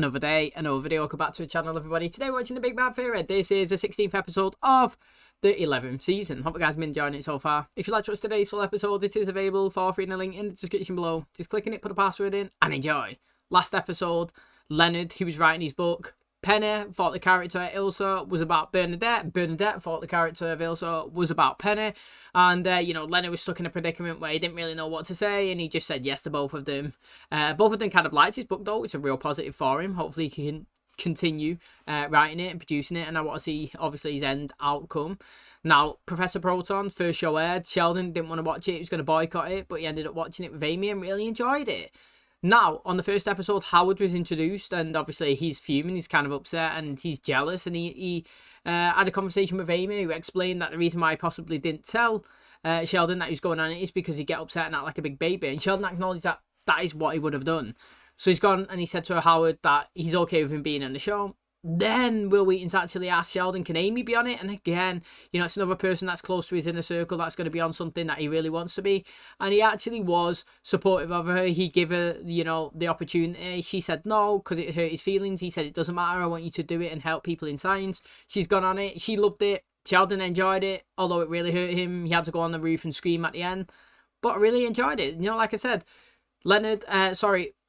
Another day, another video. Welcome back to the channel, everybody. Today we're watching The Big Bad Theory. This is the 16th episode of the 11th season. Hope you guys have been enjoying it so far. If you'd like to watch today's full episode, it is available for free in the link in the description below. Just click on it, put a password in, and enjoy. Last episode, Leonard, he was writing his book. Penny thought the character Ilsa was about Bernadette. Bernadette thought the character of Ilsa was about Penny. And, you know, Leonard was stuck in a predicament where he didn't really know what to say, and he just said yes to both of them. Both of them kind of liked his book, though. It's a real positive for him. Hopefully he can continue writing it and producing it, and I want to see, obviously, his end outcome. Now, Professor Proton, first show aired. Sheldon didn't want to watch it. He was going to boycott it, but he ended up watching it with Amy and really enjoyed it. Now, on the first episode, Howard was introduced, and obviously he's fuming, he's kind of upset, and he's jealous, and he had a conversation with Amy, who explained that the reason why he possibly didn't tell Sheldon that he was going on it is because he'd get upset and act like a big baby, and Sheldon acknowledged that that is what he would have done. So he's gone, and he said to Howard that he's okay with him being on the show. Then Will Wheaton's actually asked Sheldon, can Amy be on it? And again, you know, it's another person that's close to his inner circle that's going to be on something that he really wants to be. And he actually was supportive of her. He gave her, you know, the opportunity. She said no because it hurt his feelings. He said, it doesn't matter. I want you to do it and help people in science. She's gone on it. She loved it. Sheldon enjoyed it, although it really hurt him. He had to go on the roof and scream at the end. But I really enjoyed it. You know, like I said,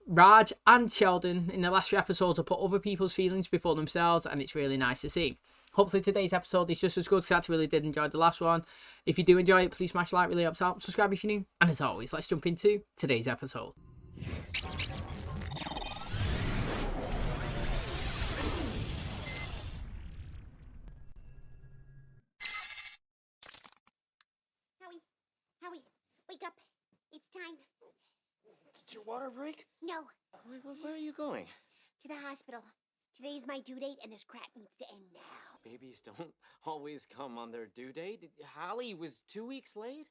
Raj and Sheldon in the last few episodes have put other people's feelings before themselves, and it's really nice to see. Hopefully today's episode is just as good, because I actually really did enjoy the last one. If you do enjoy it, please smash like, really helps out. Subscribe if you're new. And as always, let's jump into today's episode. Howie, wake up. It's time. Did your water break? No, Where are you going? to the hospital. Today's my due date, and this crap needs to end now. Babies don't always come on their due date. Hallie was 2 weeks late.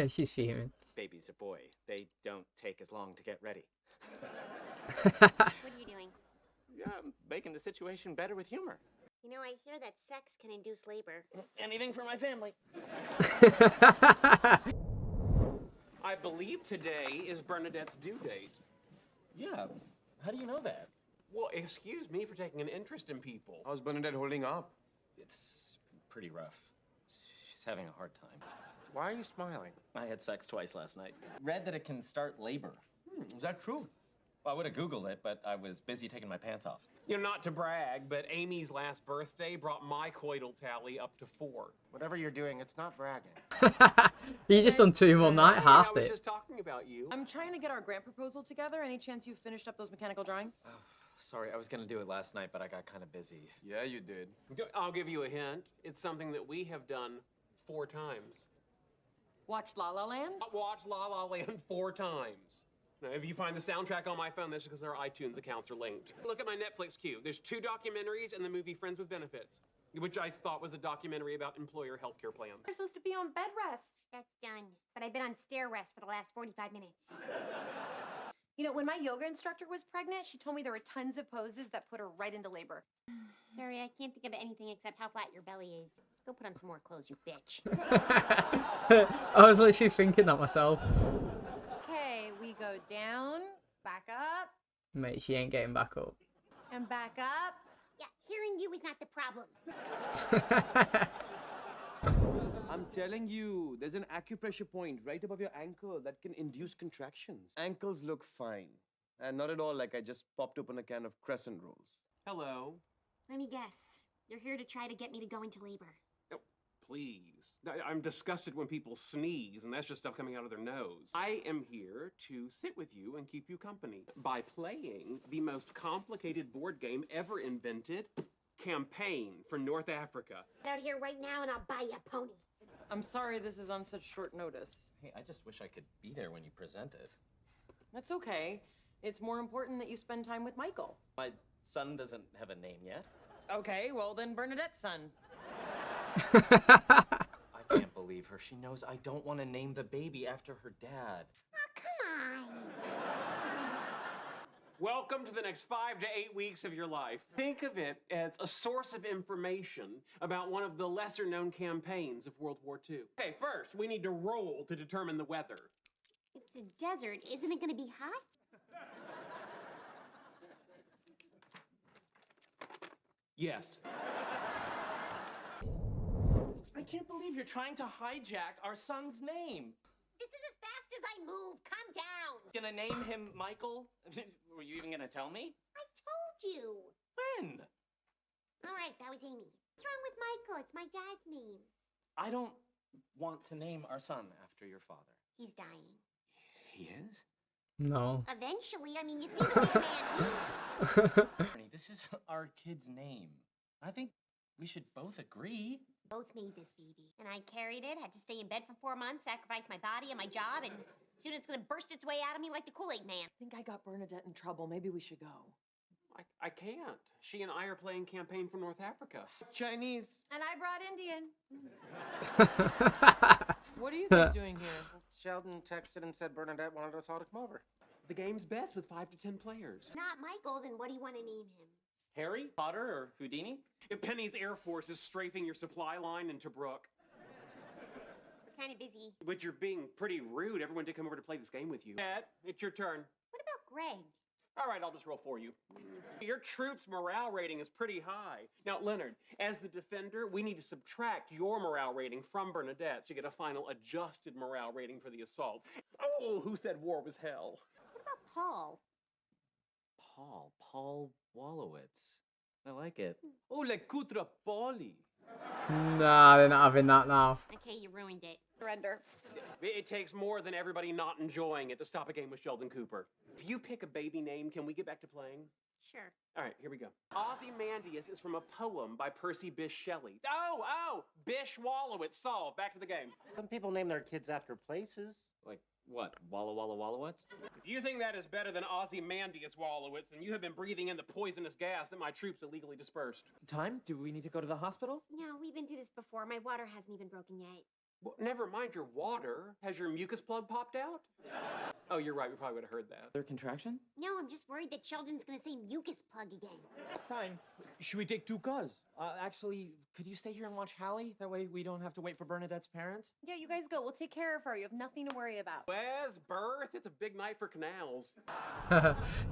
She's fuming. Baby's a boy. They don't take as long to get ready. What are you doing? Yeah, I'm making the situation better with humor. You know, I hear that sex can induce labor. Anything for my family. I believe today is Bernadette's due date. Yeah, how do you know that? Well, excuse me for taking an interest in people. How's Bernadette holding up? It's pretty rough. She's having a hard time. Why are you smiling? I had sex twice last night. Read that it can start labor. Is that true? Well, I would have Googled it, but I was busy taking my pants off. You know, not to brag, but Amy's last birthday brought my coital tally up to 4. Whatever you're doing, it's not bragging. You just done 2 more night, half I was it. just talking about you. I'm trying to get our grant proposal together. Any chance you finished up those mechanical drawings? Sorry, I was gonna do it last night, but I got kind of busy. Yeah, you did. I'll give you a hint. It's something that we have done 4 times. Watch La La Land? Watch La La Land 4 times. Now, if you find the soundtrack on my phone, that's because our iTunes accounts are linked. Look at my Netflix queue. There's 2 documentaries and the movie Friends with Benefits, which I thought was a documentary about employer healthcare plans. We're supposed to be on bed rest. That's done. But I've been on stair rest for the last 45 minutes. You know, when my yoga instructor was pregnant, she told me there were tons of poses that put her right into labor. Sorry, I can't think of anything except how flat your belly is. Go put on some more clothes, you bitch. I was literally thinking that myself. Okay, we go down, back up, Mate, she ain't getting back up. and back up. Yeah, hearing you is not the problem. I'm telling you, there's an acupressure point right above your ankle that can induce contractions. Ankles look fine. And not at all like I just popped open a can of crescent rolls. Hello. Let me guess. You're here to try to get me to go into labor. Oh, please. I'm disgusted when people sneeze, and that's just stuff coming out of their nose. I am here to sit with you and keep you company by playing the most complicated board game ever invented, Campaign for North Africa. Get out here right now, and I'll buy you a pony. I'm sorry this is on such short notice. Hey, I just wish I could be there when you presented. That's okay. It's more important that you spend time with Michael. My son doesn't have a name yet. Okay, well then Bernadette's son. I can't believe her. She knows I don't want to name the baby after her dad. Oh, come on. Welcome to the next 5 to 8 weeks of your life. Think of it as a source of information about one of the lesser-known campaigns of World War II. Okay, first, we need to roll to determine the weather. It's a desert. Isn't it going to be hot? Yes. I can't believe you're trying to hijack our son's name. This is as fast as I move. Calm down. Gonna name him Michael? Were you even gonna tell me? I told you. When? All right, that was Amy. What's wrong with Michael? It's my dad's name. I don't want to name our son after your father. He's dying. He is? No. Eventually, I mean, you see the way the man is. Bernie, this is our kid's name. I think we should both agree. Both made this baby. And I carried it, had to stay in bed for 4 months, sacrifice my body and my job, and soon it's gonna burst its way out of me like the Kool-Aid man. I think I got Bernadette in trouble. Maybe we should go. I can't. She and I are playing campaign for North Africa. Chinese. And I brought Indian. What are you guys doing here? Sheldon texted and said Bernadette wanted us all to come over. The game's best with 5 to 10 players. Not Michael, then what do you want to name him? Harry Potter or Houdini? If Penny's Air Force is strafing your supply line in Tobruk, We're kind of busy. but you're being pretty rude. Everyone did come over to play this game with you. Matt, it's your turn. What about Greg? All right, I'll just roll for you. Your troops' morale rating is pretty high. Now, Leonard, as the defender, we need to subtract your morale rating from Bernadette so you get a final adjusted morale rating for the assault. Oh, who said war was hell? What about Paul? Paul Wallowitz. I like it. Oh, like Kutra Polly. Nah, they're not having that now. Okay, you ruined it. Surrender. It takes more than everybody not enjoying it to stop a game with Sheldon Cooper. If you pick a baby name, can we get back to playing? Sure. All right, here we go. Ozymandias is from a poem by Percy Bysshe Shelley. Oh, Bish Wallowitz. Solved. Back to the game. Some people name their kids after places. Like what? Walla Walla Wallowitz? If you think that is better than Ozymandias Wallowitz, then you have been breathing in the poisonous gas that my troops illegally dispersed. Time? Do we need to go to the hospital? No, we've been through this before. My water hasn't even broken yet. Well, never mind your water. Has your mucus plug popped out? Oh, you're right. We probably would have heard that. Their contraction? No, I'm just worried that Sheldon's gonna say mucus plug again. It's time. Should we take 2 cars? Actually, could you stay here and watch Hallie? That way we don't have to wait for Bernadette's parents. Yeah, you guys go. We'll take care of her. You have nothing to worry about. Wes, birth, it's a big night for canals.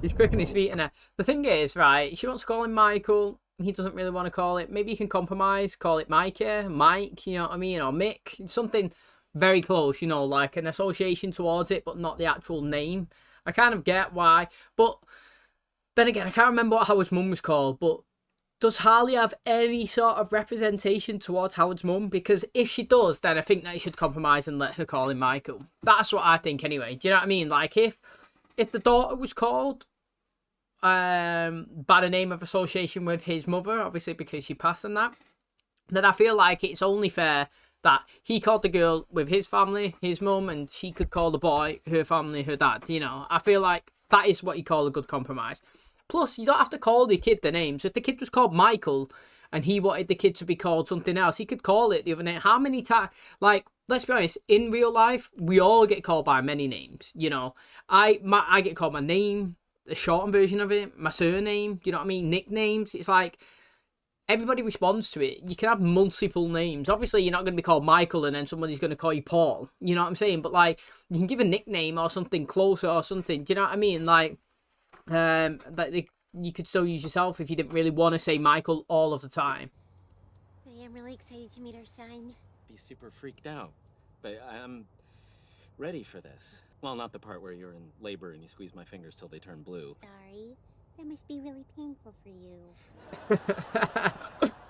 He's quick on his feet in there. The thing is, right, she wants to call him Michael. He doesn't really want to call it. Maybe you can compromise, call it Micah, Mike, you know what I mean, or Mick. Something very close, you know, like an association towards it, but not the actual name. I kind of get why. But then again, I can't remember what Howard's mum was called, but does Harley have any sort of representation towards Howard's mum? Because if she does, then I think that he should compromise and let her call him Michael. That's what I think anyway. Do you know what I mean? Like, if the daughter was called by the name of association with his mother, obviously because she passed and that, then I feel like it's only fair that he called the girl with his family, his mum, and she could call the boy, her family, her dad. You know, I feel like that is what you call a good compromise. Plus, you don't have to call the kid the name. So if the kid was called Michael and he wanted the kid to be called something else, he could call it the other name. How many times? Like, let's be honest, in real life, we all get called by many names. You know, I get called my name, the shortened version of it, my surname, you know what I mean? Nicknames. It's like everybody responds to it. You can have multiple names. Obviously, you're not going to be called Michael and then somebody's going to call you Paul. You know what I'm saying? But like, you can give a nickname or something closer or something. Do you know what I mean? Like, you could still use yourself if you didn't really want to say Michael all of the time. I am really excited to meet our son. Be super freaked out. But I'm ready for this. Well, not the part where you're in labor and you squeeze my fingers till they turn blue. Sorry. That must be really painful for you.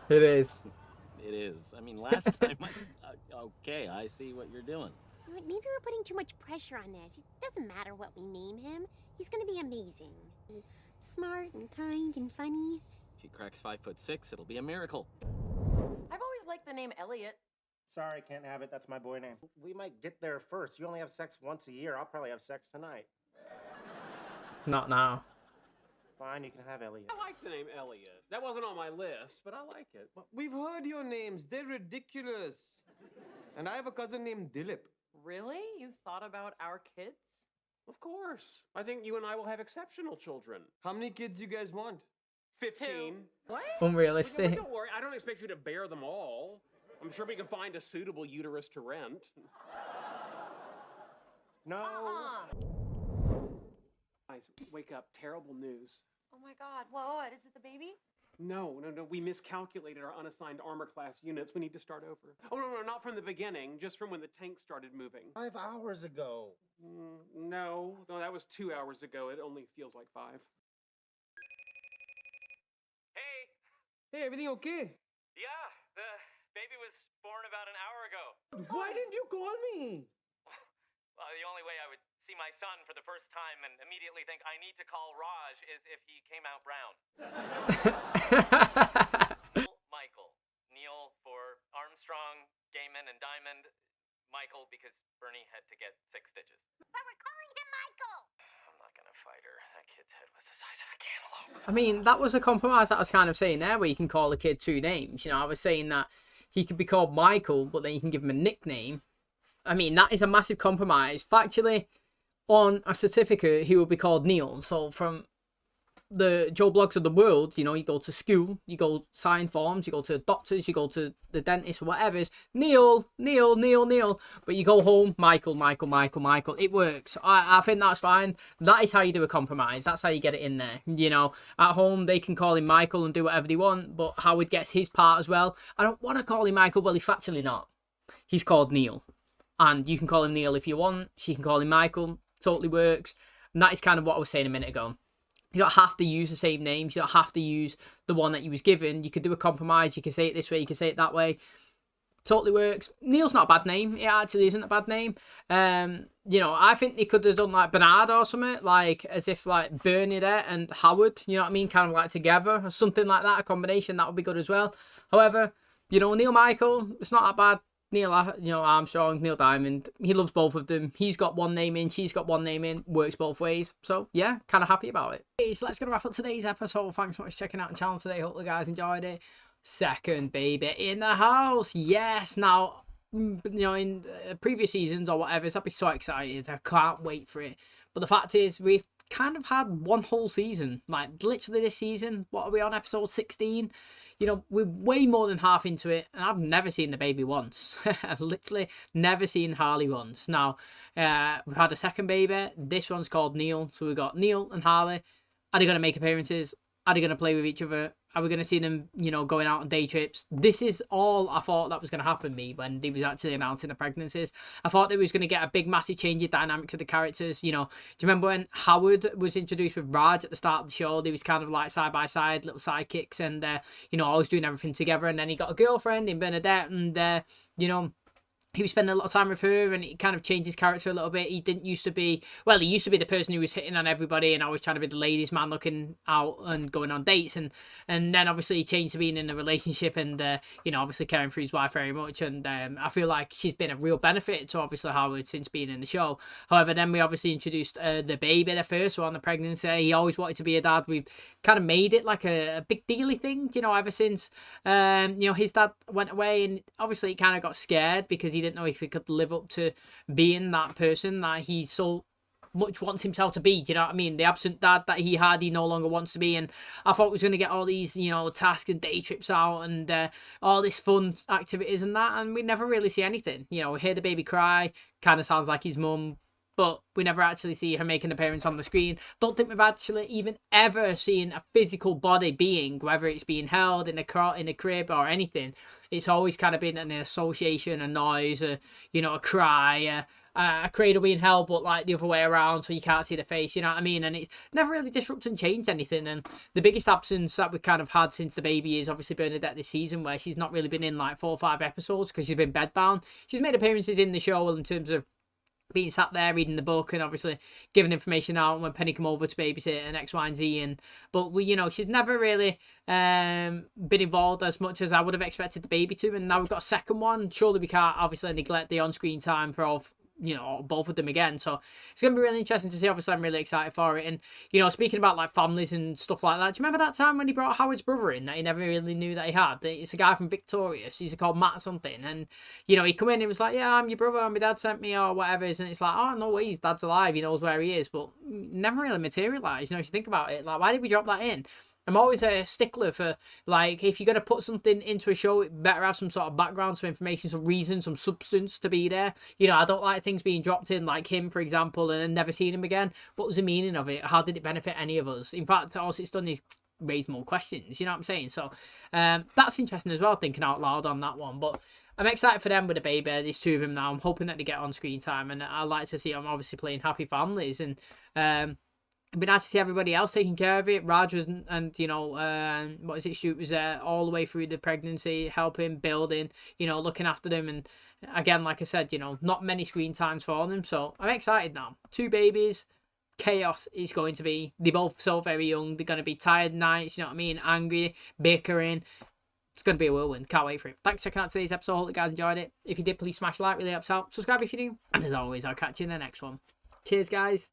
It is. It is. I mean, last time okay, I see what you're doing. You know what, maybe we're putting too much pressure on this. It doesn't matter what we name him. He's gonna be amazing. Smart and kind and funny. If he cracks 5'6", it'll be a miracle. I've always liked the name Elliot. Sorry, can't have it. That's my boy name. We might get there first. You only have sex once a year. I'll probably have sex tonight. Not now. Fine, you can have Elliot. I like the name Elliot. That wasn't on my list, but I like it. We've heard your names. They're ridiculous. And I have a cousin named Dilip. Really? You thought about our kids? Of course. I think you and I will have exceptional children. How many kids you guys want? 15. What? Unrealistic. Don't worry, I don't expect you to bear them all. I'm sure we can find a suitable uterus to rent. No. Guys, wake up. Terrible news. Oh my God. What? Is it the baby? No, no, no. We miscalculated our unassigned armor class units. We need to start over. Oh, no, no, not from the beginning. Just from when the tank started moving. 5 hours ago. No, that was 2 hours ago. It only feels like 5. Hey, Hey, everything okay? yeah, the baby was born about an hour ago. Why didn't you call me? Well, the only way I would see my son for the first time and immediately think I need to call Raj is if he came out brown. Michael. Neil for Armstrong, Gaiman, and Diamond. Michael because Bernie had to get 6 stitches. But we're calling him Michael. I'm not gonna fight her. That kid's head was the size of a cantaloupe. I mean, that was a compromise that I was kind of saying there, where you can call a kid 2 names. You know, I was saying that he could be called Michael, but then you can give him a nickname. I mean, that is a massive compromise. Factually, on a certificate, he will be called Neil. So from the Joe Bloggs of the world, you know, you go to school, you go sign forms, you go to doctors, you go to the dentist, whatever. It's Neil. But you go home, Michael. It works. I think that's fine. That is how you do a compromise. That's how you get it in there. You know, at home, they can call him Michael and do whatever they want, but Howard gets his part as well. I don't want to call him Michael. Well, he's factually not. He's called Neil. And you can call him Neil if you want. She can call him Michael. Totally works. And that is kind of what I was saying a minute ago. You don't have to use the same names. You don't have to use the one that you was given. You could do a compromise. You can say it this way. You can say it that way. Totally works. Neil's not a bad name. It actually isn't a bad name. You know, I think they could have done like Bernard or something. Like as if like Bernadette and Howard. You know what I mean? Kind of like together or something like that. A combination. That would be good as well. However, you know, Neil Michael, it's not that bad. Neil, you know, Armstrong, Neil Diamond, he loves both of them. He's got one name in, she's got one name in, works both ways. So, yeah, kind of happy about it. Okay, so let's go wrap up today's episode. Thanks so much for checking out the channel today. Hope you guys enjoyed it. Second baby in the house. Yes, now, you know, in previous seasons or whatever, I'd be so excited. I can't wait for it. But the fact is, we've kind of had one whole season. Like, literally this season, what are we on, episode 16? You know, we're way more than half into it, and I've never seen the baby once. I've literally never seen Harley once. Now, we've had a second baby. This one's called Neil. So we've got Neil and Harley. Are they going to make appearances? Are they going to play with each other? Are we going to see them, you know, going out on day trips? This is all I thought that was going to happen to me when they was actually announcing the pregnancies. I thought they was going to get a big, massive change in dynamics of the characters. You know, do you remember when Howard was introduced with Raj at the start of the show? They was kind of like side by side, little sidekicks, and, you know, always doing everything together. And then he got a girlfriend in Bernadette, and, you know, he was spending a lot of time with her, and it kind of changed his character a little bit. He didn't used to be, well, he used to be the person who was hitting on everybody and always trying to be the ladies' man, looking out and going on dates. And then obviously he changed to being in a relationship and, you know, obviously caring for his wife very much. And I feel like she's been a real benefit to obviously Howard since being in the show. However, then we obviously introduced the baby, the first one, the pregnancy. He always wanted to be a dad. We've kind of made it like a big dealy thing, you know, ever since, you know, his dad went away. And obviously he kind of got scared because he didn't know if he could live up to being that person that he so much wants himself to be. Do you know what I mean? The absent dad that he had, he no longer wants to be. And I thought we was going to get all these, you know, tasks and day trips out and all this fun activities and that, and we never really see anything. You know, we hear the baby cry, kind of sounds like his mum, but we never actually see her make an appearance on the screen. Don't think we've actually even ever seen a physical body being, whether it's being held in a crib or anything. It's always kind of been an association, a noise, you know, a cry, a cradle being held, but like the other way around, so you can't see the face, you know what I mean? And it's never really disrupted and changed anything. And the biggest absence that we've kind of had since the baby is obviously Bernadette this season, where she's not really been in like 4 or 5 episodes because she's been bedbound. She's made appearances in the show in terms of being sat there reading the book and obviously giving information out when Penny come over to babysit and X, Y, and Z. But we, you know, she's never really been involved as much as I would have expected the baby to. And now we've got a second one. Surely we can't obviously neglect the on-screen time for all, you know, both of them again. So it's going to be really interesting to see. Obviously, I'm really excited for it. And, you know, speaking about like families and stuff like that, do you remember that time when he brought Howard's brother in that he never really knew that he had? It's a guy from Victorious. He's called Matt something. And, you know, he come in and he was like, yeah, I'm your brother. My dad sent me or whatever. And it's like, oh, no way, his dad's alive. He knows where he is. But never really materialised. You know, if you think about it, like, why did we drop that in? I'm always a stickler for, like, if you're going to put something into a show, it better have some sort of background, some information, some reason, some substance to be there. You know, I don't like things being dropped in, like him, for example, and then never seen him again. What was the meaning of it? How did it benefit any of us? In fact, all it's done is raise more questions. You know what I'm saying? So that's interesting as well, thinking out loud on that one. But I'm excited for them with the baby. There's two of them now. I'm hoping that they get on screen time, and I like to see them obviously playing happy families. And it'd be nice to see everybody else taking care of it. Raj was, and you know, what is it? Shoot was there all the way through the pregnancy, helping, building, you know, looking after them. And again, like I said, you know, not many screen times for them. So I'm excited now. Two babies. Chaos is going to be. They're both so very young. They're going to be tired nights. You know what I mean? Angry, bickering. It's going to be a whirlwind. Can't wait for it. Thanks for checking out today's episode. Hope you guys enjoyed it. If you did, please smash like. Really helps out. Subscribe if you do. And as always, I'll catch you in the next one. Cheers, guys.